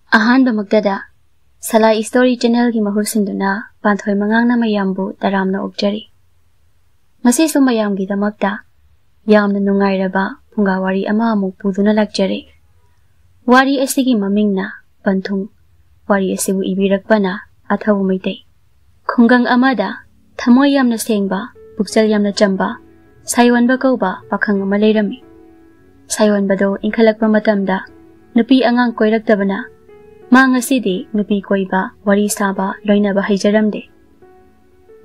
Ahan Bamagdada Salai Story Channel ki mahur sinduna Panthoi Mangang na mayambu taram na okjari. Ngasi sumayam gi damakta yam na nungai raba Funga wari ama amuk puduna lakjari. Wari asigi maming na Panthung wari asibu ibirakpa na Athouba meetei. Khungang amada thamoy yam na sengba bukjal yam na chamba saiwan ba kauba pakhang ama leirami. Saiwan ba do inkhalakpa matamda nupi angang koiraktabana Mga sidi nupi koiba wari saba loina ba haijaramde.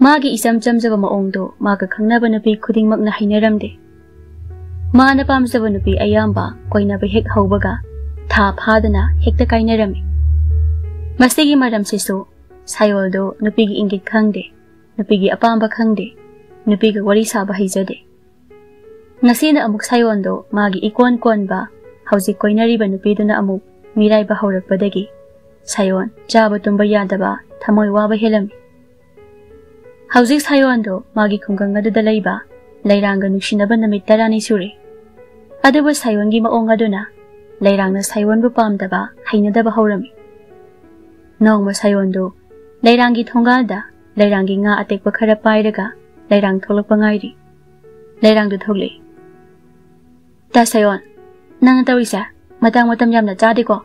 Magi isam chamjaba maongdo maga khangnaba nupi khudingmak na hainaramde. Ma na pamjaba nupi ayamba koina ba hek haubaga tha phadana hekta kainarami. Masigi maram sisu sayoldo nupi gi ingit khangde nupi gi apamba khangde nupi ga wari saba haijade. Ngasina amuk sayondo magi ikon kon ba hauji koinari ba nupi duna amuk Mirai ba haurakpadagi sayon jaba tumba yadaba thamoy waba helami. Hauzik sayon do magi khunggang adu dalaiba lairanga nuksinaba namit tarani suri. Aduba sayon gi maong aduna lairang na sayon bu pamdaba hainadaba haurami. Nongma sayon do lairang gi thongalda lairang gi nga atekpa khara pairaga lairang tholakpa ngairi. Lairang du thogle. Ta sayon nang tawisa Matang yam na jadi ko.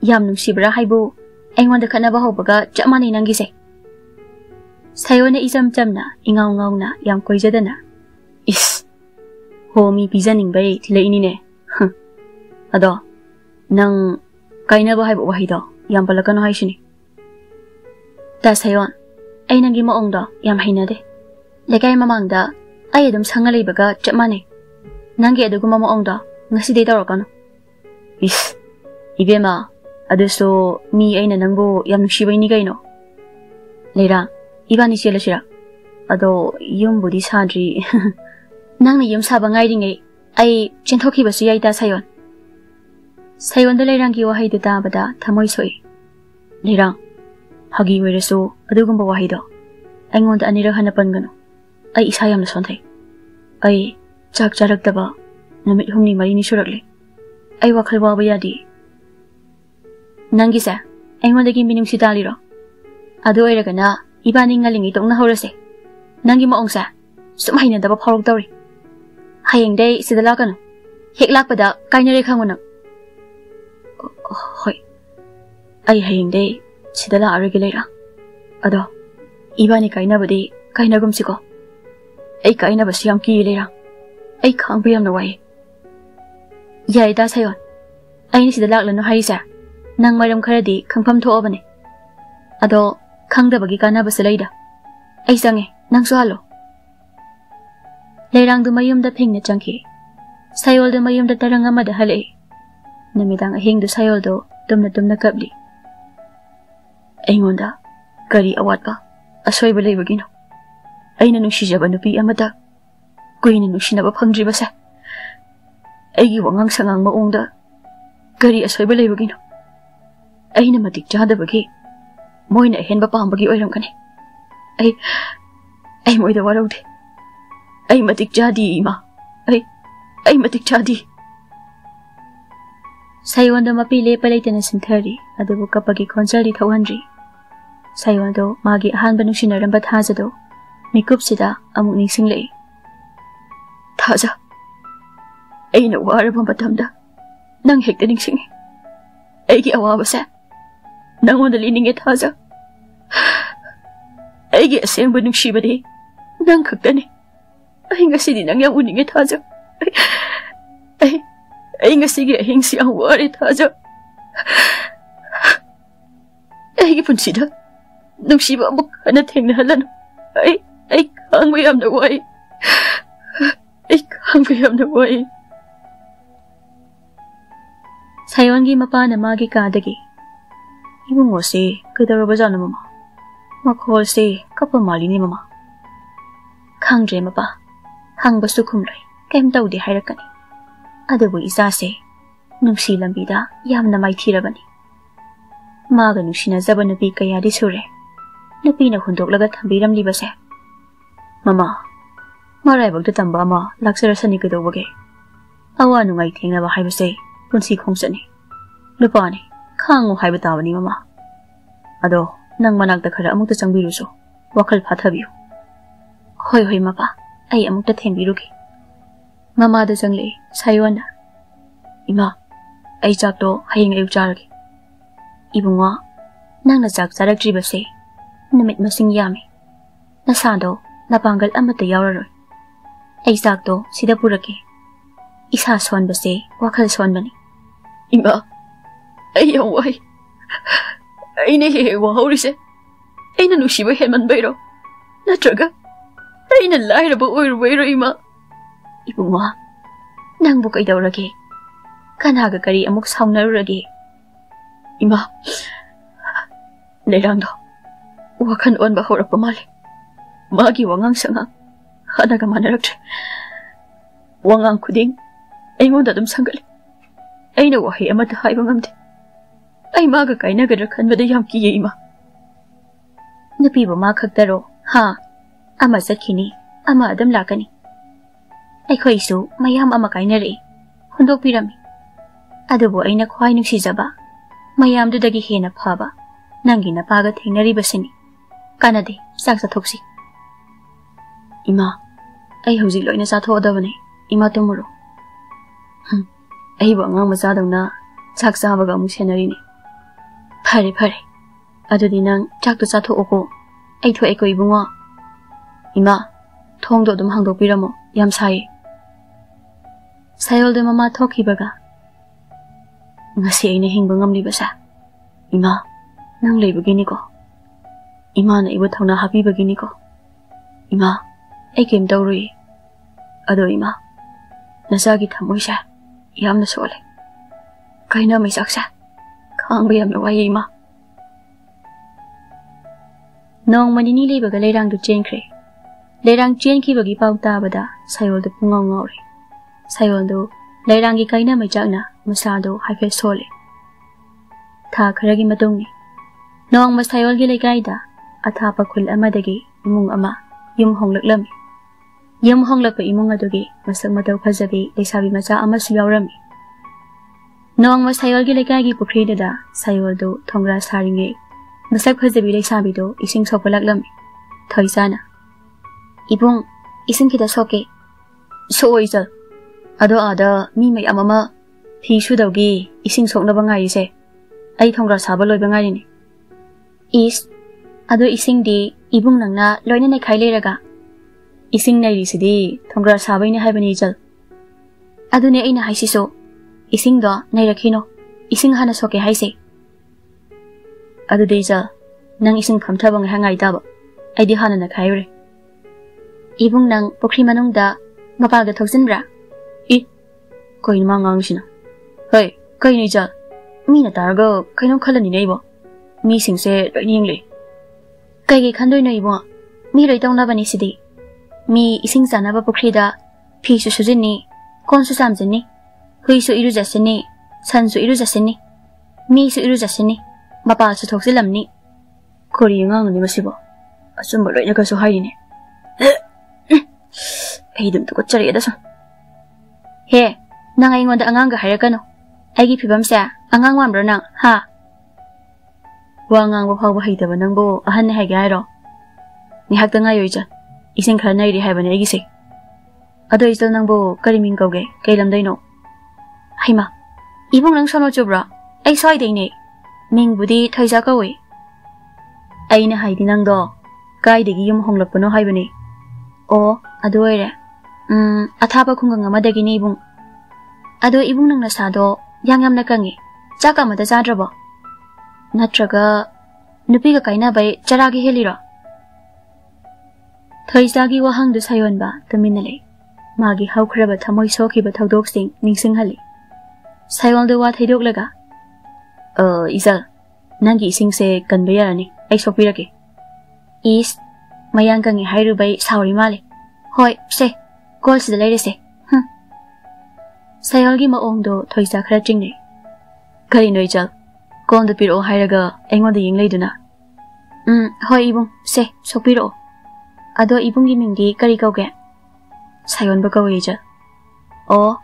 Yam nung sibra haibu. Engwanda ka na ba hobaga jamani nang gise. Sayo na isam jam na ingaw na yam koy jada na. Is. Homi pizaning bay tila inine. Ado. Nang kay na ba haibu wahido. Yam pala ka no hay sini. Da sayon. Ay nang gimaong do yam hinade. Legay mamang da. Ay adum sangalay baga jamani. Nanggi adu gumamoong do. Ngasi day taro ka no. Is, ibema, aduso mi ay na nangbo yam nuksibay ni kaino. Leira, iba ni sila sila. Ado, yung budi sadri. Nang na yung sabang ngay ringay, ay chentoki ba siya ita sayon. Sayon da leirang kiwahay do tabada tamoy soy. Leirang, hagi weraso, adugong bawahay do. Ay ngonda anira hanapan gano. Ay isayam na sontay. Ay, chak charak daba, namit humni marini surakli. Ay wakal waba yadi. Nangisa, ay mo naging minungsi taliro. Ado ay raga na, iba ning ngaling itong nahorase. Nangi maong sa, sumahay na daba parog tawri. Hayang day, sidala ka no. Hiklak pa da, kaya nari kang unang. Hoy. Ay hayang day, sidala aragilay ra. Ado, iba ni kaya na ba di, kaya na gumsi ko. Ay kaya na ba siyang kiyilay ra. Ay kang bayam na way. Yay da sayon. Ay ni sidalak lano harisa. Nang maram karadi kangpam to obane. Ado kangda bagi kana basalayda. Ay sange nang suhalo. Lairang dumayum da ping na changki. Sayol dumayum da tarang amada halay. Namidang ahing do sayol do dum na kabli. Ay ngonda kari awat pa. Asoy balay bagino. Ay nanuksija ba nupi amada. Kuy nanuksina ba pangdri basa. Ay wangang sangang maong da. Gari asoy balay bagino. Ay na matik jada bagi. Moy na hen ba pang bagi oyram kani. Ay moy da waraw de. Ay matik jadi ima. Ay matik jadi. Sayon da mapili palay na sintari. Adabu kapag i-concert di tawandri. Sayon do magi ahan ba nung sinarambat haza do. Mikup sida amuk nising lay. Taza. Ay nawara bang batamda nang hekta ning singi. Ay giawa ba sa nang undalining itaza. Ay giaseng ba nung shiba di nang kagda ni. Ay nga sidi nang yang uning itaza. Ay nga sige ahing siyang wari itaza. Ay gipun sida nung shiba mo kanateng na halan. Ay kang mayam na way. Ay kang mayam na way. Sayon gi mapa na magi kadagi. Ibong mo si kadaro ba dyan na mama? Makhol si kapamali ni mama. Kang dre mapa. Kang basto kumray. Kayam daw di hayra kani. Adabu isa si. Nung silang bida yam na may tira ba ni. Maga nung sinazaba na bi kaya di sure. Napi na hundok lagat hambiram li ba se. Mama. Maray bagdatamba ma laksara sa ni kadaw wage. Awa nung ay ting na ba hay ba se. Punsi kong sani. Lupa ni, Khang haiba tabani mama. Ado nang manakta khara amukta changbiruso. Wakal phathabiu. Hoi hoi mapa. Ai amukta thembiruki. Mama da changle sayona. Ima ai chak to hayeng ayuk charagi. Ibunga nangna chak charakri base. Namit masing yami. Nasado napanggal amata yawararoi. Ai chak to sida purake. Isa son base wakal son bani. Ima ai yang wai. Ai ne he wa horise. Ai na nusiba heman bairo. Natraga ai na lairaba oirwairo ima. Ibunga nang bu kaidaurage. Kanaga kari amuk saunarurage. Ima leirang do wakan on ba horak pamali. Magi wangang sanga hanaga manaraktre. Wangang kuding aingonda dum sangali. Aina wahi amata haiba ngamde. Ai maga kainagadra khanbada yam kiye ima. Napiba ma khaktaro ha ama sakhini ama adam lakani. Aikhoi su mayam ama kainare hundok pirami. Adubo aina khwai nuksijaba mayam dudagi hena phaba nangi napaga thengnari basini. Kanade sak sathoksi. Ima ai hojik loina sathodabane ima tumuro. Ai ba ngang macha dawna chak chabaga amu senari ni. Phare phare. Adudi nang chak to chathoko. Ai thoi ko ibunga. Ima thong do dum hangdok piramo yam sai. Sayol de mama thokibaga. Ngasi aina hingba ngamli basa. Ima nang leibagini ko. Ima na ibu thongna happy bagini ko. Ima ai kem tawrui. Ado ima nasagi thamoi sa yamna sole. Kaina mai saksa. Khang bayam na wai ima. Nong manini leibaga leirang du chenkre. Leirang chenki bagi pauta bada sayol de pungaw ngawre. Sayol do leirangi kaina mai chakna masado haife sole. Tha kharagi matungni nong masayol gi legaida athapa khul amadagi imung ama yum honglaklami. Yum honglakpa imung adugi masak mataw phajabi leisabi macha ama su yaurami. Nong masayol gi legagi pukhri da sayol do thongra saringe masak phajabi leisabi do ising sopalaklami. Thoisana ibung ising kita soke soisa ado ada mi mai amama phi su dawgi ising sokna bangai se ai thongra saba loi bangai ni. Is ado ising di ibung nangna loina nei khai leraga ising nai risidi thongra sabai ni haibani jal. Ado ne aina haisi so ising do nai rakhino ising hana soke haise. Ado deja nang ising khamtha bang hangai daba ai di hana na khaire. Ibung nang pokri manung da mapaga thoksinbra. I koi mangang sina. Hey, koi ni ja. Mi na targa kai no khalani nei bo. Mi singse loining le. Kai gi khandoi nei bo. Mi roi tong na bani sidi. Mi ising sana ba pokri da phi su sujin ni kon su sam jin ni. Hui su iru jasin ni, san su iru jasin ni. Mi su iru jasin ni. Mapa su thoksilam ni. Kori ngang ni masibo. Asumba loina ka su hairi ni. Ai dum to ko chari da so. He, nang ay ngonda angang ga harakano. Ay gipibam sa, angang wambro nang, ha? Wangang wapaw bahita ba nang bo, ahan na hay gairo. Ni hakta nga yoy dyan, ising kara na iri hay ba na igisig. Ado isdal nang bo, kariming kauge, kailam day no. Hay ma, ibong nang sono chubra, ay soy day ni. Ming budi thay sa kawi. Ay na hay dinang do, kay digi yung honglap pa no hay ba ni. O, ado ay re. Athaba khunga ngamadagi ni ibung. Ado ibung nang nasado yang na kangi chaka mata chadrabo. Natraga nupiga kaina bai charagi heliro. Thoisagi wahang du sayon ba taminale. Magi haukraba thamoi sokhiba thodok sing ningsing hali. Sayon do wa thaidok laga. Isal nangi singse kanba yarani ai sokpirake. Is mayang kangi hairu bai sauri male. Hoi se Kol sida lay rese. Sayolgi maong do thoisa khara chingre. Kari noi chal. Kol da piro hairaga engon da ying lay duna. Hoi ibung se sopiro. Ado ibungi mingdi kari kauge. Sayon ba kawe chal. O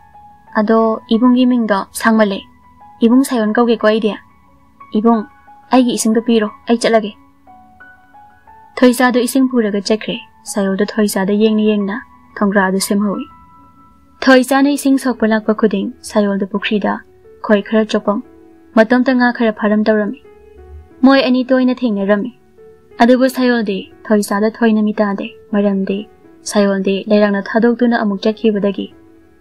ado ibungi ming do sangmale. Ibung sayon kauge ko idea. Ibung, aigi ising do piro, ai chalage. Thoisa do ising puraga chakre, sayol do thoisa da yeng na, thongra do semhoi. Thoisa na ising sokpa lakpa kuding, sayol do pukri da, koi khara chopam, matam ta nga khara pharam tawrami. Moi ani toy na thing na rami. Adubu sayol de, thoisa da thoi na mita de, maram de, sayol de, lairang na thadok tu na amuk chakhi badagi.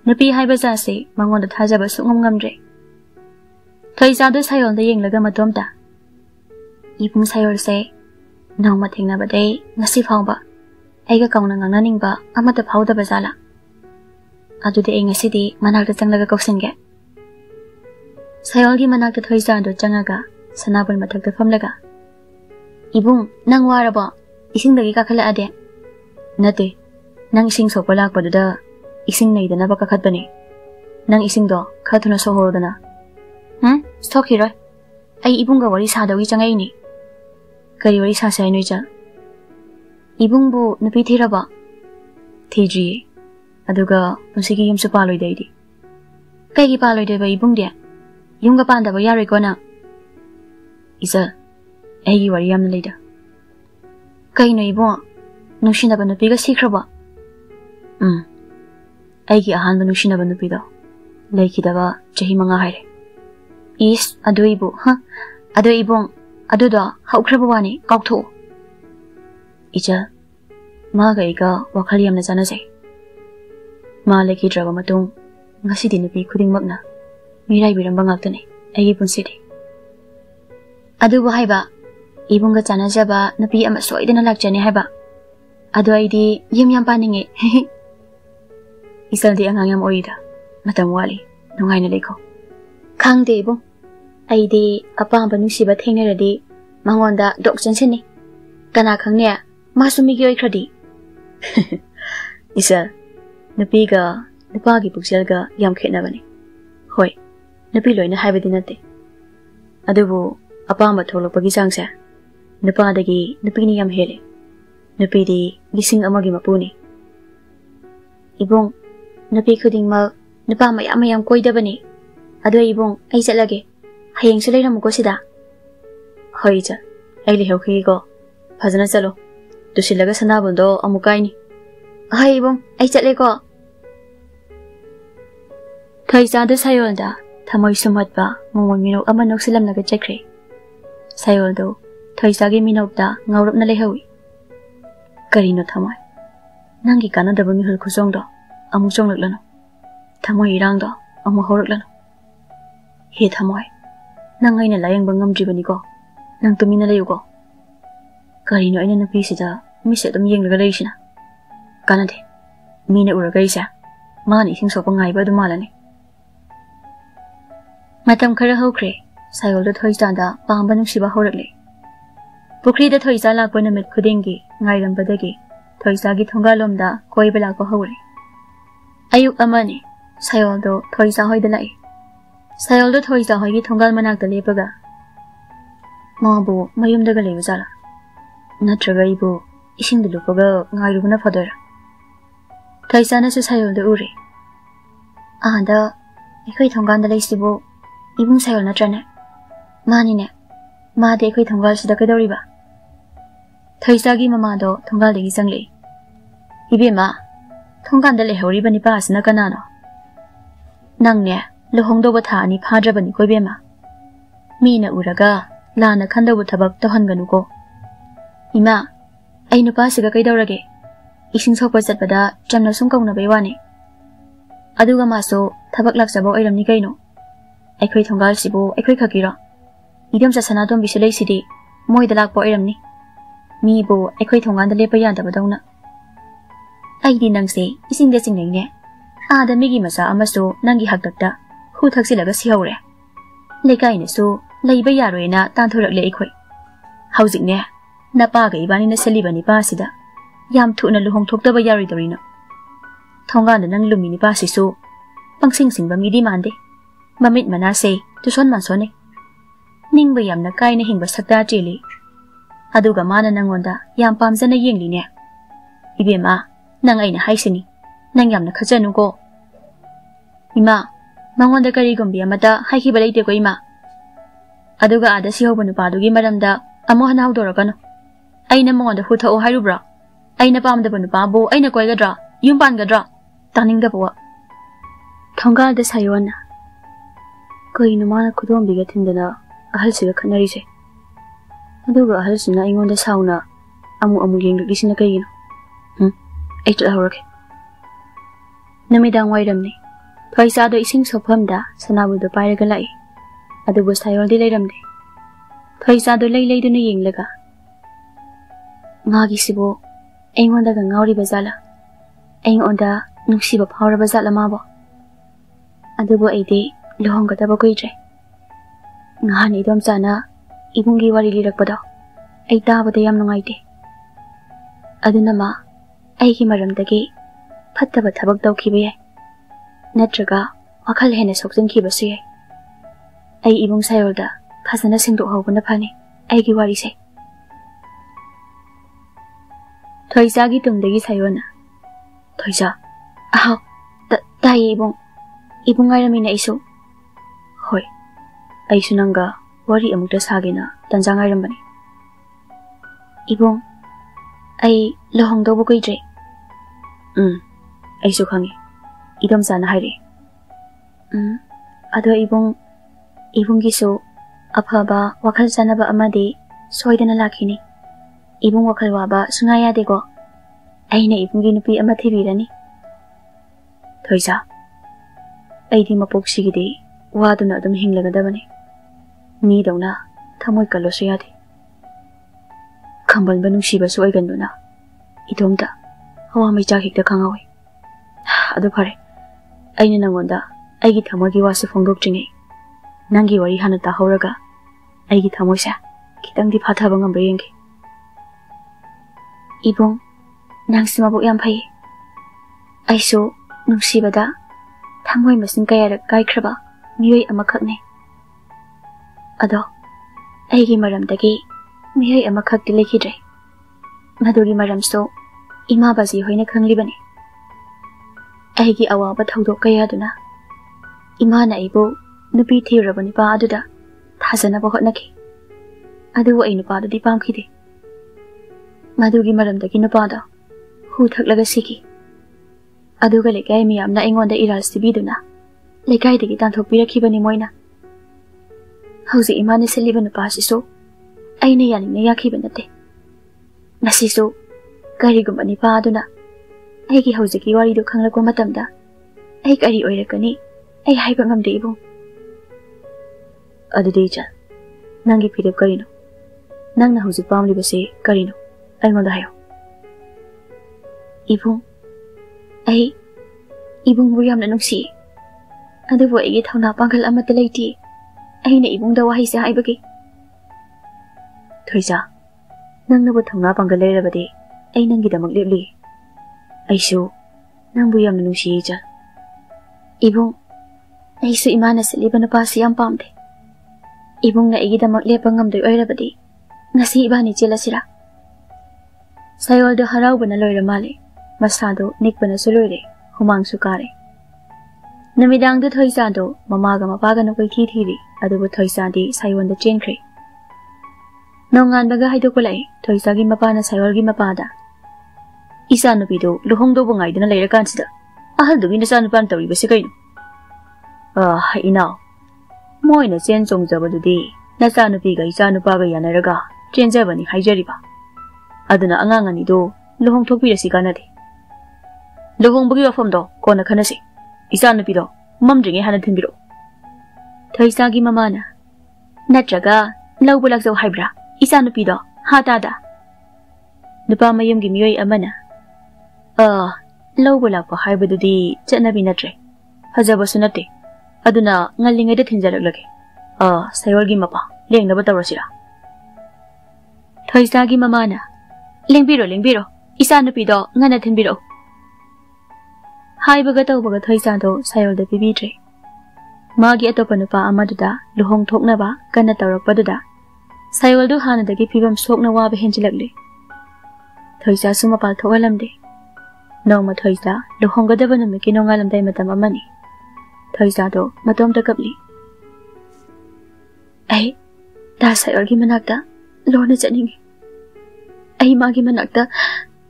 Napi hai baza se, mangon da thajaba sungam ngamre. Thoisa do sayol da yeng laga matom ta. Ibung sayol se, nong mating na baday, ngasi phang ba. Aiga kaung na ngang naning ba, amata phau da bazala. Adu de ngasi di, manak da chang laga kauksin ge. Sayol gi manak da thoisa do changaga, sanabal matak da pham laga. Ibung, nang wara ba, ising dagi kakala ade. Nate, nang ising sokpa lakpa do da, ising na idana ba kakat bane. Nang ising do, kathuna sohoro dana. Stop here. Ay ibung ga wari sa dawi changay ni. Kari wari sa sa inoy cha. Ibung bu napi thira ba? Thiji. Aduga punsigi yung sa paloy day di. Kay ki paloy day ba ibung dia? Yung ga panda ba yari ko na? Isa, ay wari yam na layda. Kay no ibung, nushin na ba napi ga sikra ba? Ay ki ahan ba nushin na ba napi daw? Lay kita ba chahi mga hayre? Is, ado ibu, ado ibong, ado da, haukrabawani, kaukto. Icha, maga iga wakaliyam na sana say. Malaki draba matung, ngasi di napi kuding magna, miray birang bangag tani, ay ipon sidi. Ado ba hay ba, ibong ga sana jaba, napi amasoy din na lagjan ni hay ba? Ado ay di, yam paningi, Isal di ang angyam oida, matamwali, nungay na liko. Kang di ibong, ay di apang panusiba tingna radi, mangonda dok jansin ni. Kana kang niya, masumigi oy kradi. Isa, napiga, napagi pugsel ga yam kit na ba ni? Hoy, napiloy na hay ba din natin? Adubo, apang matulog pagisang siya, napadagi napini yam hele, napidi gising amagi mapuni. Ibong, napi kuding mag, napamayam koy da ba ni? Ado ibong, ay salage. Hayang sulay na mo ko sida. Hoy ja, ay lihaw kay ko. Pazana salo. Dusilaga sa nabundo ang mukay ni. Ay ibong, ay salay ko. Thoisa do sayol da, tamoy sumat ba, mungol minok amanok silam nagachekre. Sayol do, thoisa gi minok da, ngawrap na lihawi. Karino tamoy. Nanggi ka na dabo mihul kusong do, amuk song naglano. Tamoy irang do, amuk hawrak lano. He tamoy, nang ngay na layang bang ngamdriba ni ko, nang tuminalayo ko. Karino ay na napisi da, misa tumiyang nagalay siya na. Kanade, mina uragay siya, mga ising sopang ngay ba dumala ni. Matam karahaw kre, sayol da thoisa da, pangamba nung siba horakli. Pukri da thoisa lakwa na mit kudingi, ngay rambadagi, thoisa gi thongalom da, koi bala ko hawri. Ayuk ama ni, sayol do thoisa hoy dalai. Sayol do thoisa hoy gi thongal manak da lepaga. Mabu mayum daga lewa zala. Natraga ibu ising da lupaga ngay rubuna fadora. Thoisa na sa sayol da uri. Ahanda, ikoy thongan da laysibu, ibung sayol na trana. Mani ne, maade ikoy thongal sida kadori ba. Thoisa gi mama do thongal da gisang le. Ibe ma, thongan da lehori ba ni paas na kanano. Nang ne, luhong do batha ni phadra ba ni koy bema. Mi na uraga, la na khanda bu thabak tohan ganu ko. Ima, ay nupa siga kay daurage. Ising sokpa satpada jamna sungkaw na baywani. Aduga maso, thabak laksabaw ay ramni kay no. Ay koy thongal sibo, ay koy kakira. Idam sa sanadong bisulay sidi, moy dalak po ay ramni. Mi ibo, ay koy thongan dali pa yada ba daw na. Ay di nang si, ising desing nang ne. Ada migi masa amaso nangi hagdagda, huthag silaga sihawre. Lekay na so, layba yaroy na tanturak le ikoy. Hawzik ne, napaga ibani na saliba ni pasida. Yam tu na luhong thokda ba yaroy dorino. Thongan na nang lumi ni pasiso, pangsingsing ba midi mande. Mamit manase, tuson mansone. Ning ba yam na kay na hingba sakda jili. Aduga mana nangonda, yam pamza na yingli ne. Ibe ma, nang ay na haisini, nang yam na kajanu ko. Ima, mangonda karigumbi amata haikibalay ko ima. Aduga ada si hobo nupadugi maramda amo hana hawdoragano. Aina mongoda huthao hairubra. Aina pamdaba nupabu aina koigadra yum pangadra taningdaba. Thongalda sayona. Kaino mana khudombiga thindana ahalsiga khannarise. Aduga ahalsina ingonda sauna amu yenglisina kaigino. Ai chahorake. Namidang wairamni. Thaisado ising sophamda sanabudo pairaga lai. Adubu sayoldi leiramde. Thaisado leiduna yenglaga. Magi sibo aingonda ga ngauri bazala. Aingonda nungsiba phawra bazala mabo. Adubu aide lohonggataba koidre. Ngahan idom chana ibungi wari lirakpado. Ai tabada yam nungaite. Aduna ma aigi maramdagi fattaba thabak tawkhiba yai. Natraga wakhal hena sokjankhibasi yai. Ai ibung sayolda phasana singdokhawbana phani aigi wari se. Thoisa gi tungdagi sayona. Thoisa. Ahaw. Tai ibung ngairamina isu. Hoi. Aisu nanga wari amukta sagena tanja ngairambani. Ibung ai lohongdobu koidre. Aisu khangi. Idom sana haire. Ado ibungisu afaba wakhal sanaba amadi soidana lakhini. Ibung wakhal waba sungaya dego. Aina ibungi nupi ama thibirani. Thoisa. Aidi mapoksigidi waduna adum hinglagadabani. Ni dawna thamoy kalosu yadi. Khambal banungsiba soiganduna. Idomda hawa mai chakikta khangawi. Adu phare. Aina nangonda aigi thamoygi wasi phongdokjingi. Nangi wari hana tahawraga aigi thamoysa kitangdi phathaba ngamba yengi. Ibung nangsimabok yam phai. Aisu nungsibada thamoy masing kayarak kaikhraba miyoi amakhakne. Ado aigi maramdagi miyoi amakhakti lekhidre. Madugi maramso ima bazi hoina khanglibani. Aigi awaba thawdok kayaduna imana ibu nupi thirabani pa aduda thajanaba hotnaki. Adu ai nupa dudi pamkhide. Madugi maramdagi nupada hu thaklaga siki. Aduga lekai miyamna ingonda iral sibiduna lekai dagi tanthokpirakhibani moina. Hauji imani seliba nupa sisu aina yaninna yakhiba nate. Nasisu karigumba nipa aduna aigi haujiki wari do khanglakwa matamda ai kari oirakani ai haiba ngamde ibung. Adudi cha nangi phirep karino nangna hauji pamlibase karino aingonda hayo. Ibung ai ibung bu yamna nungsi adubu aigi thawna pangal amata leiti aina ibungda wahi se haibagi. Thoisa nangna bu thawna pangal leirabadi ai nangidamak lepli. Aisu nangbu yamna nungsi cha. Ibung aisu imana seliba napasi yam pamde. Ibung na igidamak lepa ngamdoy oirabadi ngasi ibani chelasira. Sayoldo haraubana loira male masado nikbana suloire humang sukare. Namidangdo Thoisado mamaga mapaga no kay thiri adubu Thoisadi sayonda chenkre. Nonganbaga haidokulay Thoisagi mapana sayolgi mapada. Isa nupido luhongdo bungay dina laira kansida. Ahal dugi na sa nupan tawri basi kayo. Inaw. Moy na chen chong zabadudi nasa nupiga isa nupaga yanaraga chen zabani haijariba. Aduna angangan ito luhong thokpira si kanade. Luhong bagi wafamdo kona kanasi. Isa nupido mamdringi hana thimbiro. Thoisagi mamana. Natraga laubulak zaw haibra. Isa nupido hatada. Nupa mayumgi miyoy amana. Laubulak pa haibadudi chanabi natre. Hajabasu nate. Aduna ngalingay da thinjalaglake. Sayolgi mapa leng na batawrasira. Thoisagi mamana. Lengbiro. Isa nupido ngana thimbiro. Haibaga tawbaga Thoisado sayolda pibidre. Magi atopa nupa amaduda luhong thoknaba kana tawrakpaduda sayoldu hanadagi phibam sokna waba henjilakle. Thoisa sumapal thogalamde. Noma Thoisa luhonggadaba numiki nongalamday matam amani. Thoisado matomda kapli. Ai दा सायोलगी मनाक्ता लोने चनिंगे आई मागी मनाक्ता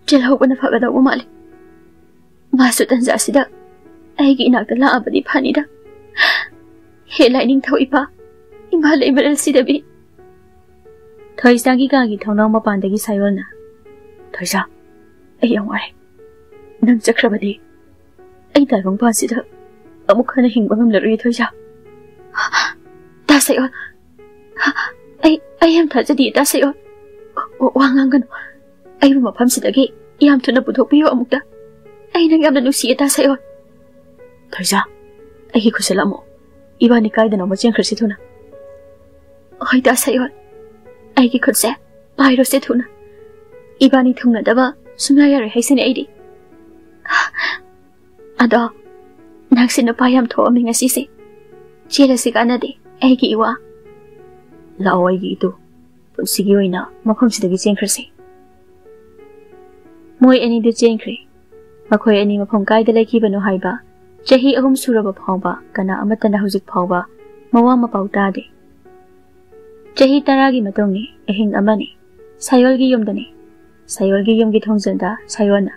चलहोबना फगदौ माले मासु तंजासिदा आईगी इनाक्ता लाअबदी फानिदा हे lining थौ इपा इमा लेमरल सिदबी थोइसागी गागी थौनाव मपानदगी सायोलना थोइसा आई याम वारे नंग चक्रबदी आई ताइबंग पासिदा अमुक खना हिंगबा ngमलरुई थोइसा दा सायोल आई हम थाजदी दा सायोल वांगांगन आई मफम सिदगी याम थुना पुथोपियो अमुकदा आई नंग यामना नुसिए दा सायोल थोइसा आई खुसलामो इबानी कायदना मचें खरसि थुना होय दा सायोल आई की खुद से पायरो से थुना इबानी थुंगना दबा सुना यारे हैसिने आईदी अदो नक्सिन पायम थो अमिंग असिसे चेला सिकानादे आई की इवा लाओ आई की तो पुनसिगी ओइना मफम सिदगी चेंखरसे मोय एनी दे चेंखरे मखोय एनी मफम कायदा लेखिबनो हाइबा चही अहुम सुरबा फावबा कना अमतना हुजिक फावबा मवा मपाउ तादे चही तरागी मतोंगनी अहिंग अमनी सायोलगी युमदने सायोलगी युमगी थोंजंदा सायोलना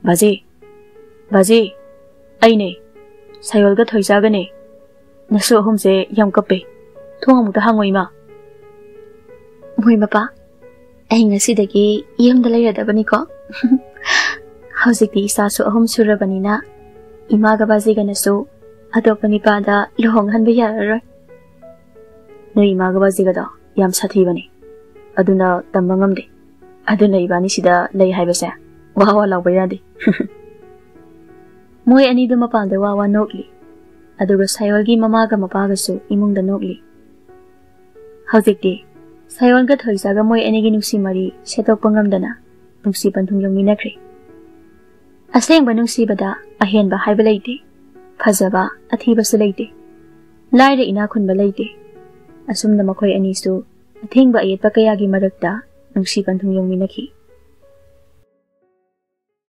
बाजे आईने सायोलगा थोइसागने नसो अहुमसे यम कपे थोंग अमुक्ता हांगोइमा मोय मपा अहिंग असिदगी यमदा लैरदबनिको हौजिकती इसासु अहुम सुरबनिना इमागा बाजिगनसु अतोप्पा निपादा लुहोंगहनबा याररोय नोई इमागा बाजिगदा याम साथीबने अदुना तम्बा ngamde aduna ibani sida lei haibase wa lawba yade moy ani du mapanda wa nokli aduga sayolgi mamaga mapaga su imungda nokli hawjikti sayolga thoisaga moy ani gi nusi mari setokpa ngamdana nusi panthung yongminakre asengba nusi bada ahenba haiba leite phajaba athiba su leite laire ina khunba leite asumna makhoi ani su athengba ayetpa kayagi marakta nungsi panthung yongminakhi